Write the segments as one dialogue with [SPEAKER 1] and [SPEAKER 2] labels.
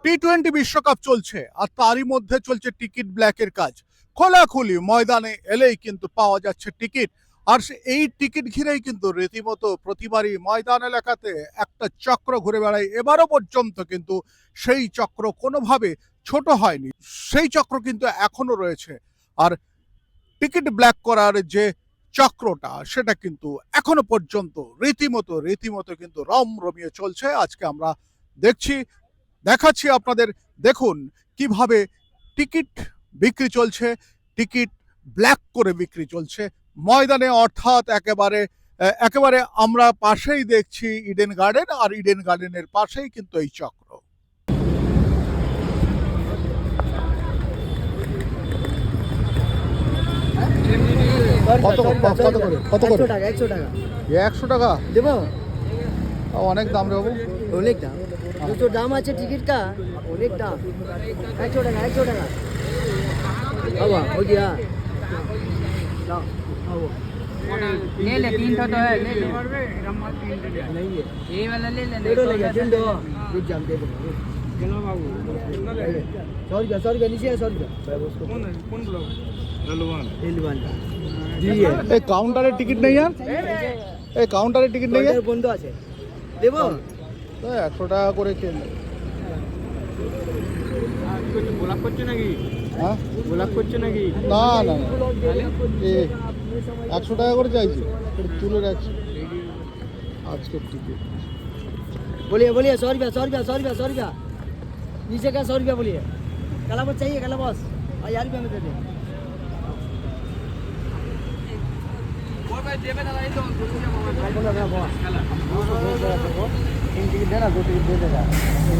[SPEAKER 1] টি-20 বিশ্বকাপ চলছে আর তারই মধ্যে চলছে টিকিট ব্ল্যাকের কাজ। খোলাখুলি ময়দানে এলেই কিন্তু পাওয়া যাচ্ছে টিকিট। আর এই টিকিট ঘিরেই কিন্তু রীতিমতো প্রতিবারই ময়দান এলাকাতে একটা চক্র ঘুরে বেড়ায়। এবারও পর্যন্ত কিন্তু সেই চক্র কোনোভাবে ছোট হয়নি, সেই চক্র কিন্তু এখনো রয়েছে। আর টিকিট ব্ল্যাক করার যে চক্রটা সেটা কিন্তু এখনো পর্যন্ত রীতিমতো কিন্তু রমিয়ে চলছে। আজকে আমরা দেখাচ্ছি আপনাদের। দেখুন কিভাবে টিকিট বিক্রি চলছে, টিকিট ব্ল্যাক করে বিক্রি চলছে ময়দানে। অর্থাৎ একেবারে আমরা পাশেই দেখছি ইডেন গার্ডেন, আর ইডেন গার্ডেনের পাশেই কিন্তু এই চক্র। কত করে?
[SPEAKER 2] 100 টাকা।
[SPEAKER 1] 100 টাকা
[SPEAKER 2] দেবো?
[SPEAKER 1] অনেক দাম রে বাবু।
[SPEAKER 2] অনেক দাম, দুটো দাম আছে টিকিট का, অনেক দাম। 100 টাকা, 100 টাকা। बाबा हो गया, लो आओ
[SPEAKER 3] ले ले 300 तो है, ले ले
[SPEAKER 2] नहीं है,
[SPEAKER 3] ये वाला ले ले
[SPEAKER 2] दे दो, ले जा दो, रुक जा दे दो। चलो बाबू 100 रुपया नीचे है, 100 रुपया। कौन ब्लॉक? एलवान जी है।
[SPEAKER 1] এই কাউন্টারে টিকিট নেই আর? এই কাউন্টারে টিকিট নেই আর?
[SPEAKER 2] বন্ধ আছে, দেবো?
[SPEAKER 1] তো 100 টাকা করে কেন?
[SPEAKER 3] গোলাপ করছে নাকি?
[SPEAKER 1] হ্যাঁ
[SPEAKER 3] গোলাপ করছে নাকি?
[SPEAKER 1] না না এ 100 টাকা করে চাইছি চুলের 100 আজকের টিকিট।
[SPEAKER 2] बोलिए बोलिए 100 रुपया, 100 रुपया, 100 रुपया, 100 रुपया नीचे का 100 रुपया बोलिए। काला बस चाहिए, काला बस 1000 रुपया में दे दे। बोलो ना बॉस, तीन टिकट देना, 2 टिकट दे देगा,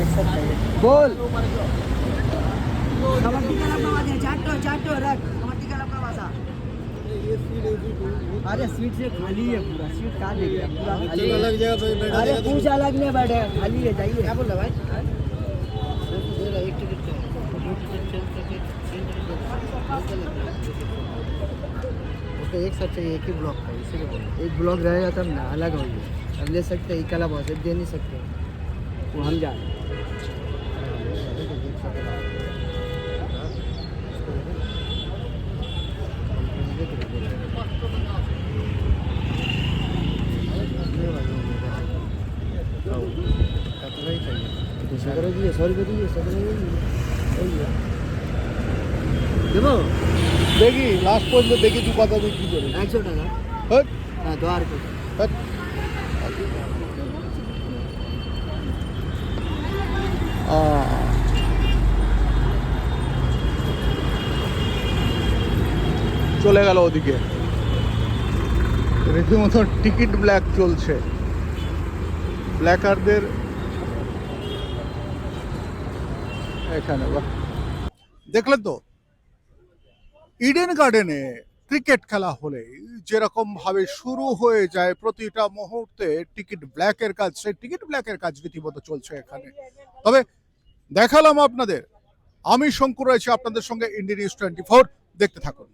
[SPEAKER 2] एक साथ चाहिए। बोल कबड्डी का लंबा वाला चाटो रख, कबड्डी का लंबा वाला। अरे सीट से खाली है, पूरा सीट कहाँ दे गया, पूरा खाली है।
[SPEAKER 1] अलग जगह पे बैठा।
[SPEAKER 2] अरे कुछ अलग नहीं बैठे, खाली है, जाइए। क्या बोल रहा भाई? एक टिकट का उसको एक साथ चाहिए, एक ही ब्लॉक का, इसीलिए बोल। एक ब्लॉक रहेगा तब ना, अलग होगी। अब ले सकते हैं, एक वाला बॉस दे नहीं सकते, वो हम जा रहे हैं। दीजिए 100 रुपये दीजिए, 100 रुपये दीजिए। देबो?
[SPEAKER 1] দেখি লাস্ট পর্যন্ত দেখি তুই কথা বিক্রি করে।
[SPEAKER 2] 100 টাকা।
[SPEAKER 1] হট
[SPEAKER 2] হ্যাঁ 2 रुपये।
[SPEAKER 1] হট চলে গেল ওদিকে। রীতিমতো টিকিট ব্ল্যাক চলছে। ব্ল্যাকারদের এখানে দেখলেন তো, ইডেন গার্ডেনে ক্রিকেট খেলা হলে যেরকম ভাবে শুরু হয়ে যায় প্রতিটা মুহূর্তে টিকিট ব্ল্যাকের কাজ, সেই টিকিট ব্ল্যাকের কাজ রীতিমতো চলছে এখানে। তবে দেখালাম আপনাদের, আমি শঙ্কর রয়েছে আপনাদের সঙ্গে, ইন্ডিয়া নিউজ 24, দেখতে থাকুন।